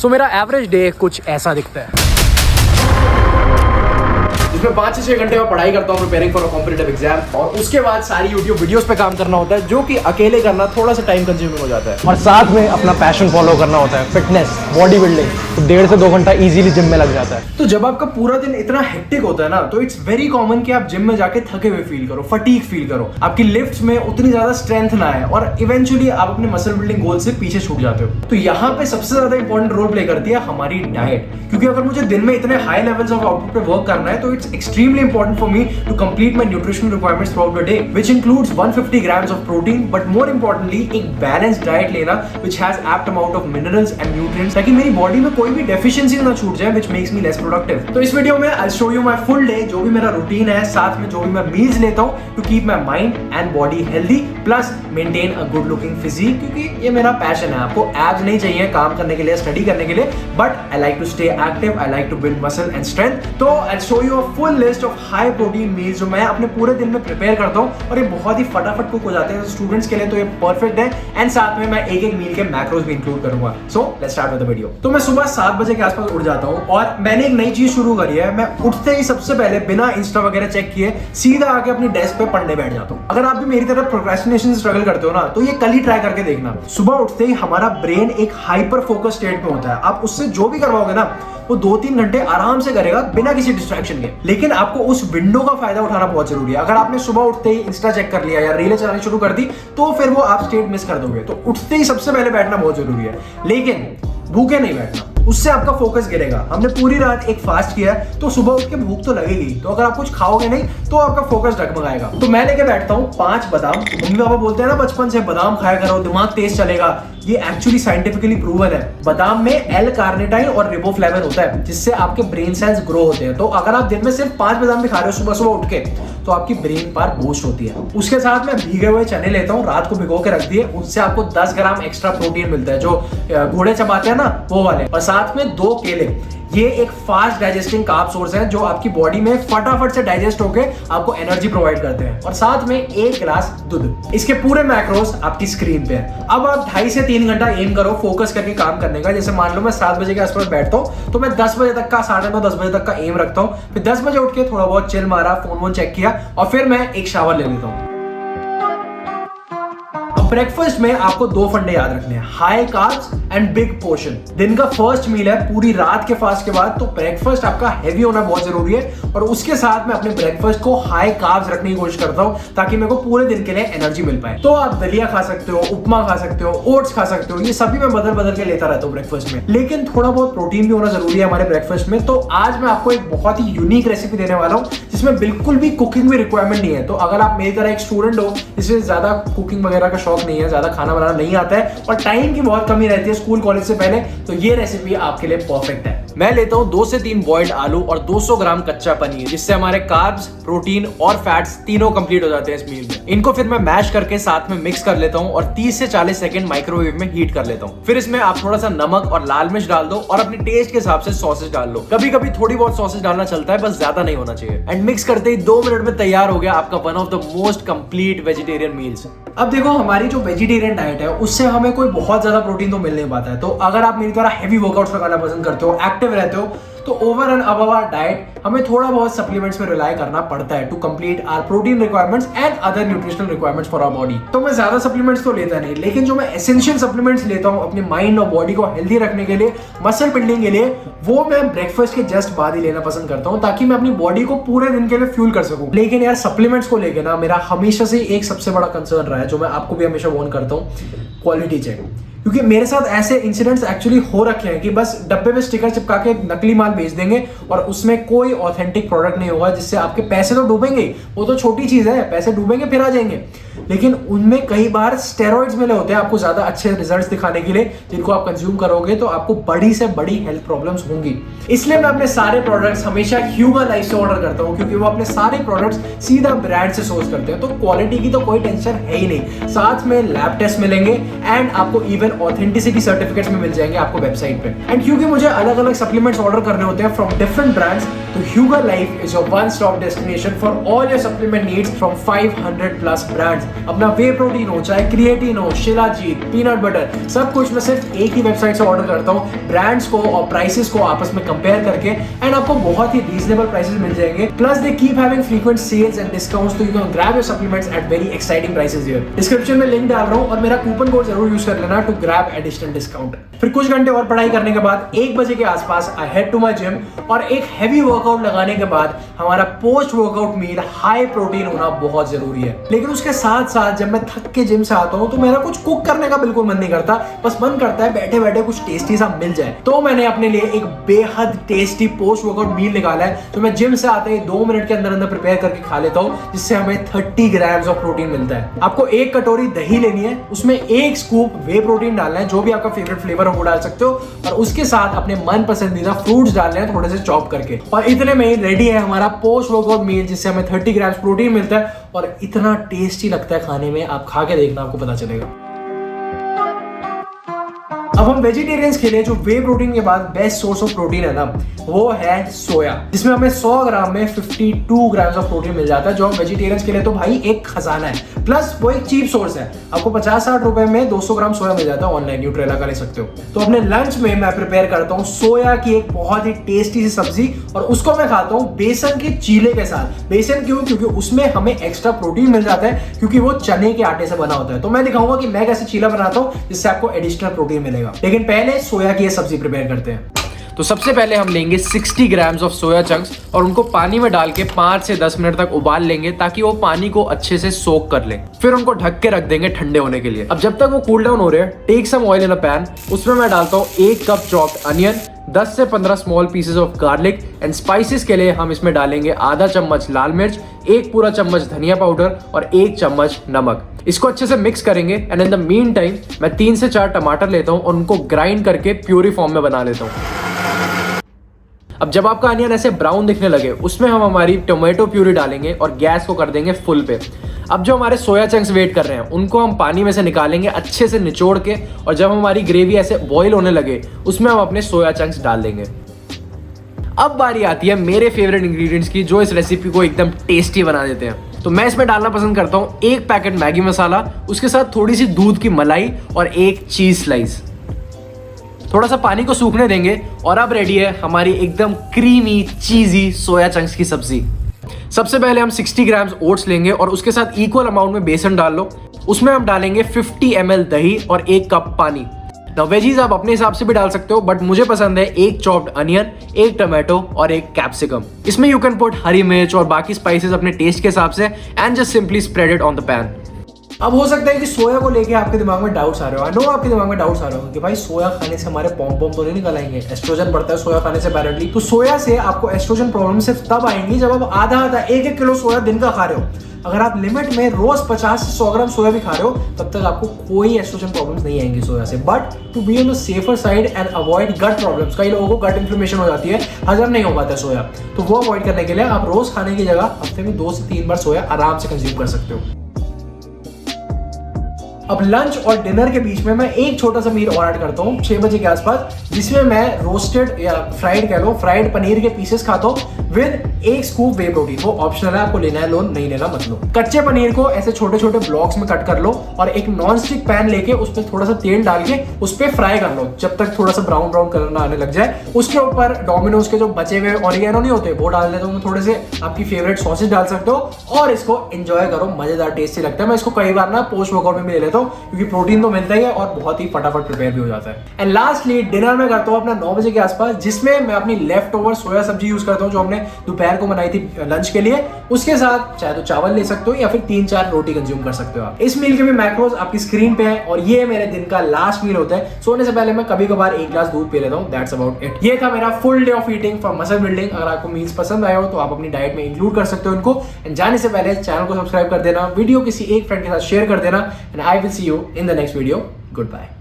सो मेरा average day कुछ ऐसा दिखता है, जिसमें 5 से 6 घंटे में पढ़ाई करता हूँ preparing for a competitive exam, और उसके बाद सारी यूट्यूब वीडियोस पे काम करना होता है, जो कि अकेले करना थोड़ा सा टाइम कंज्यूमिंग हो जाता है। और साथ में अपना पैशन फॉलो करना होता है, फिटनेस, बॉडी बिल्डिंग, तो 1.5 से 2 घंटा इजीली जिम में लग जाता है। तो जब आपका पूरा दिन इतना हेक्टिक होता है ना, तो इट्स वेरी कॉमन कि आप जिम में जाके थके हुए फील करो, फटीग फील करो, आपकी लिफ्ट्स में उतनी ज्यादा स्ट्रेंथ ना आए, और इवेंचुअली आप अपने मसल बिल्डिंग गोल से पीछे छूट जाते हो। तो यहाँ पे सबसे ज्यादा इंपॉर्टेंट रोल प्ले करती है हमारी डाइट, क्योंकि अगर मुझे दिन में इतने हाई लेवल्स ऑफ आउटपुट पे वर्क करना है, तो it's extremely important for me to complete my nutritional requirements throughout the day, which includes 150 grams of protein, but more importantly एक balanced diet लेना which has apt amount of minerals and nutrients, ताकि मेरी body में कोई भी deficiency ना छूट जाए, which makes me less productive। तो इस वीडियो में I'll show you my full day, जो भी मेरा रूटीन है, साथ में जो भी मैं मील्स लेता हूँ to keep my mind and body healthy, plus maintain a good looking physique, क्योंकि ये मेरा पैशन है। आपको एब्स नहीं चाहिए काम करने के लिए, स्टडी करने के लिए, but I like to stay active, I like to build muscle and strength। तो I'll show you a full list of high protein meals जो मैं अपने पूरे दिन में प्रिपेयर करता हूँ, और ये बहुत ही फटाफट कुक हो जाते हैं स्टूडेंट्स के लिए, तो ये परफेक्ट है। एंड साथ में मैं एक मील के मैक्रोस भी इंक्लूड करूंगा। So let's start with the video. तो मैं सुबह 7 बजे के आसपास उठ जाता हूँ, और मैंने एक नई चीज शुरू करी है। मैं उठते ही सबसे पहले बिना इंस्टा वगैरह चेक किए सीधा आके अपनी डेस्क पे पढ़ने बैठ जाता हूँ। अगर आप भी मेरी तरह प्रोक्रेस्टिनेशन से स्ट्रगल करते हो ना, तो ये कल ही ट्राई करके देखना। सुबह उठते ही हमारा ब्रेन एक हाइपर फोकस स्टेट में होता है। आप उससे जो भी करवाओगे ना, वो 2-3 घंटे आराम से करेगा बिना किसी डिस्ट्रैक्शन के। लेकिन आपको उस विंडो का फायदा उठाना बहुत जरूरी है। अगर आपने सुबह उठते ही इंस्टा चेक कर लिया या रीलें चलानी शुरू कर दी, तो फिर वो आप स्टेट मिस कर दोगे। तो उठते ही सबसे पहले बैठना बहुत जरूरी है, लेकिन भूखे नहीं बैठना, उससे आपका फोकस गिरेगा। हमने पूरी रात एक फास्ट किया है, तो सुबह उठ के भूख तो लगेगी, तो अगर आप कुछ खाओगे नहीं तो आपका फोकस डगमगाएगा। तो मैं लेके बैठता हूँ 5 बादाम। मम्मी पापा बोलते हैं ना बचपन से, बादाम खाया करो दिमाग तेज चलेगा। ये एक्चुअली साइंटिफिकली प्रूवन है। बादाम में एल कार्निटाइन और रिबोफ्लेविन होता है, जिससे आपके ब्रेन सेल्स ग्रो होते हैं। तो अगर आप दिन में सिर्फ 5 बादाम भी खा रहे हो सुबह सुबह उठ के, तो आपकी ब्रेन पावर बूस्ट होती है। उसके साथ मैं भीगे हुए चने लेता हूँ, रात को भिगो के रख दिए। उससे आपको 10 ग्राम एक्स्ट्रा प्रोटीन मिलता है, जो घोड़े चबाते हैं ना वो वाले। और साथ में 2 केले। ये एक फास्ट डाइजेस्टिंग कार्ब सोर्स है, जो आपकी बॉडी में फटाफट से डाइजेस्ट होके आपको एनर्जी प्रोवाइड करते हैं। और साथ में 1 गिलास दूध। इसके पूरे मैक्रोस आपकी स्क्रीन पे है। अब आप 2.5 से 3 घंटा एम करो फोकस करके काम करने का। जैसे मान लो मैं 7 बजे के आसपास बैठता हूँ, तो मैं 10 बजे तक का, 9:30 10 बजे तक का एम रखता हूँ। फिर 10 बजे उठ के थोड़ा बहुत चिल मारा, फोन चेक किया, और फिर मैं एक शावर ले लेता हूँ। ब्रेकफास्ट में आपको 2 फंडे याद रखने हैं, high carbs and big portion. दिन का फर्स्ट मील है पूरी रात के फास्ट के बाद, तो ब्रेकफास्ट आपका हेवी होना बहुत जरूरी है। और उसके साथ मैं अपने ब्रेकफास्ट को हाई कार्ब्स रखने की कोशिश करता हूँ, ताकि मेरे को पूरे दिन के लिए एनर्जी मिल पाए। तो आप दलिया खा सकते हो, उपमा खा सकते हो, ओट्स खा सकते हो, ये सभी मैं बदल बदल के लेता रहता हूँ ब्रेकफास्ट में। लेकिन थोड़ा बहुत प्रोटीन भी होना जरूरी है हमारे ब्रेकफास्ट में। तो आज मैं आपको एक बहुत ही यूनिक रेसिपी देने वाला हूँ, जिसमें बिल्कुल भी कुकिंग में रिक्वायरमेंट नहीं है। तो अगर आप मेरी तरह एक स्टूडेंट हो, जिससे ज्यादा कुकिंग वगैरह का शौक नहीं है, ज्यादा खाना बनाना नहीं आता है, और टाइम की बहुत कमी रहती है स्कूल कॉलेज से पहले, तो ये रेसिपी आपके लिए परफेक्ट है। मैं लेता हूं 2 से 3 बॉइल्ड आलू और 200 ग्राम कच्चा पनीर, जिससे हमारे कार्ब्स, प्रोटीन और फैट्स तीनों कंप्लीट हो जाते हैं इस मील में। इनको फिर मैं मैश करके साथ में मिक्स कर लेता हूं, और 30 से 40 सेकंड माइक्रोवेव में हीट कर लेता हूं। फिर इसमें आप थोड़ा सा नमक और लाल मिर्च डाल दो, और अपने टेस्ट के हिसाब से सॉसेज डाल लो। कभी कभी थोड़ी बहुत सॉसेज डालना चलता है, बस ज्यादा नहीं होना चाहिए। एंड मिक्स करते ही 2 मिनट में तैयार हो गया आपका one of the most complete vegetarian meals. अब देखो, हमारी जो वेजिटेरियन डाइट है, उससे हमें कोई बहुत ज्यादा प्रोटीन तो मिल नहीं पाता है। तो अगर आप मेरी तरह हेवी वर्कआउट्स करना पसंद करते हो, एक्टिव रहते हो, तो over and above our diet हमें थोड़ा बहुत सप्लीमेंट्स पे रिलाई करना पड़ता है to complete our protein requirements and other nutritional requirements for our body. तो मैं ज्यादा सप्लीमेंट्स तो लेता नहीं, लेकिन जो मैं एसेंशियल सप्लीमेंट्स लेता हूँ अपने माइंड और बॉडी को हेल्दी रखने के लिए, मसल बिल्डिंग के लिए, वो मैं ब्रेकफास्ट के जस्ट बाद ही लेना पसंद करता हूँ, ताकि मैं अपनी बॉडी को पूरे दिन के लिए फ्यूल कर सकूं। लेकिन यार सप्लीमेंट्स को लेकर ना मेरा हमेशा से एक सबसे बड़ा कंसर्न रहा है, जो मैं आपको भी हमेशा वार्न करता हूँ, क्वालिटी चेक। क्योंकि मेरे साथ ऐसे इंसिडेंट्स एक्चुअली हो रखे हैं कि बस डब्बे पे स्टिकर चिपका के नकली माल बेच देंगे, और उसमें कोई ऑथेंटिक प्रोडक्ट नहीं होगा, जिससे आपके पैसे तो डूबेंगे, वो तो छोटी चीज है, पैसे डूबेंगे फिर आ जाएंगे, लेकिन उनमें कई बार स्टेरॉइड्स मिले होते हैं आपको ज्यादा अच्छे रिजल्ट्स दिखाने के लिए, जिनको आप कंज्यूम करोगे तो आपको बड़ी से बड़ी हेल्थ प्रॉब्लम्स होंगी। इसलिए मैं अपने सारे प्रोडक्ट्स हमेशा ह्यूगा लाइफ से ऑर्डर करता हूँ, क्योंकि वो अपने सारे प्रोडक्ट्स सीधा ब्रांड से सोर्स करते हैं, तो क्वालिटी की तो कोई टेंशन है ही नहीं। साथ में लैब टेस्ट मिलेंगे, एंड आपको इवन ऑथेंटिसिटी सर्टिफिकेट्स में मिल जाएंगे आपको वेबसाइट पे। एंड क्योंकि मुझे अलग अलग सप्लीमेंट्स ऑर्डर करने होते हैं फ्रॉम डिफरेंट ब्रांड्स, तो ह्यूगा life is your one stop destination for all your supplement needs from 500 plus brands. अपना वे प्रोटीन हो, चाहे क्रिएटिन हो, शिलाजीत, पीनट बटर, सब कुछ मैं सिर्फ एक ही वेबसाइट से ऑर्डर करता हूँ, ब्रांड्स को और प्राइसेस को आपस में कंपेयर करके, एंड आपको बहुत ही रीजनेबल प्राइसेस मिल जाएंगे। Plus they keep having frequent sales and discounts, तो you can grab your supplements at very exciting prices here. Description में लिंक डाल रहा हूँ और मेरा कूपन कोड जरूर यूज कर लेना टू ग्रैब एडिशनल डिस्काउंट। फिर कुछ घंटे और पढ़ाई करने के बाद 1 बजे के आसपास I head to my gym, और एक हैवी वर्कआउट लगाने के बाद हमारा post workout meal high protein होना बहुत जरूरी है। लेकिन उसके साथ साथ जब मैं थक के जिम से आता हूँ तो मेरा कुछ कुक करने का बिल्कुल मन नहीं करता, बस मन करता है बैठे बैठे कुछ टेस्टी सा मिल जाए। तो मैंने अपने लिए एक बेहद टेस्टी पोस्ट वर्कआउट मील निकाला है, तो मैं जिम से आते ही 2 मिनट के अंदर अंदर प्रिपेयर करके खा लेता हूँ, जिससे हमें 30 ग्राम्स ऑफ प्रोटीन मिलता है। आपको 1 कटोरी दही लेनी है, उसमें 1 स्कूप वे प्रोटीन डालना है, जो भी आपका फेवरेट फ्लेवर हो वो डाल सकते हो, और उसके साथ अपने मन पसंदीदा फ्रूट्स डालने हैं थोड़े से चॉप करके, और इतने में ही रेडी है हमारा पोस्ट वर्कआउट मील, जिससे हमें 30 ग्राम्स प्रोटीन मिलता है और इतना टेस्टी लगता है खाने में। आप खा के देखना, आपको पता चलेगा। अब हम वेजिटेरियंस के लिए जो वे प्रोटीन के बाद बेस्ट सोर्स ऑफ प्रोटीन है ना, वो है सोया, जिसमें हमें 100 ग्राम में 52 ग्राम्स ऑफ प्रोटीन मिल जाता है, जो वेजिटेरियंस के लिए तो भाई एक खजाना है। प्लस वो एक चीप सोर्स है, आपको 50-60 रुपए में 200 ग्राम सोया मिल जाता है ऑनलाइन, न्यूट्रेला का ले सकते हो। तो अपने लंच में मैं प्रिपेयर करता हूँ सोया की एक बहुत ही टेस्टी सी सब्जी, और उसको मैं खाता हूँ बेसन के चीले के साथ। बेसन क्यों? क्योंकि उसमें हमें एक्स्ट्रा प्रोटीन मिल जाता है, क्योंकि वो चने के आटे से बना होता है। तो मैं दिखाऊंगा कि मैं कैसे चीला बनाता हूँ जिससे आपको एडिशनल प्रोटीन मिलेगा। लेकिन पहले सोया की ये सब्जी प्रिपेयर करते हैं। तो सबसे पहले हम लेंगे 60 ग्राम्स ऑफ सोया चंक्स और उनको पानी में डाल के 5 से 10 मिनट तक उबाल लेंगे, ताकि वो पानी को अच्छे से सोक कर ले। फिर उनको ढक के रख देंगे ठंडे होने के लिए। अब जब तक वो कूल डाउन हो रहे हैं, take some oil in a pan, उसमें मैं डालता हूँ 1 कप चॉप्ड अनियन, 10 से 15 small pieces of garlic, and spices के लिए हम इसमें डालेंगे आधा चम्मच लाल मिर्च, 1 पूरा चम्मच धनिया पाउडर और 1 चम्मच नमक। इसको अच्छे से मिक्स करेंगे, and in the mean time मैं 3 से 4 टमाटर लेता हूँ और उनको ग्राइंड करके प्यूरी फॉर्म में बना लेता हूँ। अब जब आपका अनियन ऐसे ब्राउन दिखने लगे, उसमें हम हमारी टोमेटो प्यूरी डालेंगे और गैस को कर देंगे फुल पे। अब जो हमारे सोया चंक्स वेट कर रहे हैं, उनको हम पानी में से निकालेंगे अच्छे से निचोड़ के, और जब हमारी ग्रेवी ऐसे बॉईल होने लगे, उसमें हम अपने सोया चंक्स डाल देंगे। अब बारी आती है मेरे फेवरेट इंग्रेडिएंट्स की, जो इस रेसिपी को एकदम टेस्टी बना देते हैं। तो मैं इसमें डालना पसंद करता हूँ 1 पैकेट मैगी मसाला, उसके साथ थोड़ी सी दूध की मलाई और 1 चीज स्लाइस। थोड़ा सा पानी को सूखने देंगे, और अब रेडी है हमारी एकदम क्रीमी चीजी सोया चंक्स की सब्जी। सबसे पहले हम 60 ग्राम्स ओट्स लेंगे और उसके साथ इक्वल अमाउंट में बेसन डाल लो। उसमें हम डालेंगे 50 ml दही और 1 कप पानी। नाउ वेजीज आप अपने हिसाब से भी डाल सकते हो, बट मुझे पसंद है 1 चॉप्ड अनियन, 1 टोमेटो और 1 कैप्सिकम। इसमें यू कैन पुट हरी मिर्च और बाकी स्पाइसेस अपने टेस्ट के हिसाब से, and just simply spread it on the pan. अब हो सकता है कि सोया को लेके आपके दिमाग में डाउट्स आ रहे हो। आई नो आपके दिमाग में डाउट्स आ रहे हो कि भाई सोया खाने से हमारे पॉम पॉम तो नहीं निकल आएंगे, एस्ट्रोजन बढ़ता है सोया खाने से अपेरेंटली। तो सोया से आपको एस्ट्रोजन प्रॉब्लम सिर्फ तब आएंगी जब आप आधा 1-1 किलो सोया दिन का खा रहे हो। अगर आप लिमिट में रोज 50 से 100 ग्राम सोया भी खा रहे हो, तब तक आपको कोई एस्ट्रोजन प्रॉब्लम्स नहीं आएंगी सोया से। But to be on the safer side and avoid gut problems, कई लोगों को गट इन्फ्लेमेशन हो जाती है, हजम नहीं हो पाता है सोया, तो वो अवॉइड करने के लिए आप रोज खाने की जगह हफ्ते में 2 से 3 बार सोया आराम से कंज्यूम कर सकते हो। अब लंच और डिनर के बीच में मैं एक छोटा सा मील और ऐड करता हूँ 6 बजे के आसपास, जिसमें मैं रोस्टेड या फ्राइड कह लो, फ्राइड पनीर के पीसेस खाता हूँ विद 1 स्कूप वे प्रोटीन। वो ऑप्शनल है, आपको लेना है लो, नहीं लेना मत लो। कच्चे पनीर को ऐसे छोटे छोटे ब्लॉक्स में कट कर लो और एक नॉन स्टिक पैन लेके उस पर थोड़ा सा तेल डाल के उस पर फ्राई कर लो जब तक थोड़ा सा ब्राउन ब्राउन कलर आने लग जाए। उसके ऊपर डोमिनोज के जो बचे हुए ऑरिगेनो नहीं होते वो डाल देता हूँ, थोड़े से आपकी फेवरेट सॉसेज डाल सकते हो और इसको एंजॉय करो, मजेदार टेस्टी लगता है। मैं इसको कई बार ना पोस्ट वर्कआउट में भी ले लेता हूँ, क्योंकि प्रोटीन तो मिलता ही है और बहुत ही फटाफट प्रिपेयर भी हो जाता है। एंड लास्टली डिनर में करता हूँ अपना 9 बजे के आसपास, जिसमें मैं अपनी लेफ्ट ओवर सोया सब्जी यूज करता हूँ जो हमने दोपहर को बनाई थी लंच के लिए। उसके साथ चाहे तो चावल ले सकते हो या फिर 3-4 रोटी कंज्यूम कर सकते हो आप। इस मील के भी मैक्रोज आपकी स्क्रीन पे है और ये मेरे दिन का लास्ट मील होता है। सोने से पहले मैं कभी कभार 1 ग्लास दूध पी लेता हूँ। That's about it. ये था मेरा full day of eating for muscle building. अगर आपको मील्स पसंद आए हो तो आप अपनी डाइट में इंक्लूड कर सकते हो इनको। एंड जाने से पहले चैनल को सब्सक्राइब कर देना, वीडियो किसी एक फ्रेंड के साथ शेयर कर देना। And I will see you in the next video. Goodbye.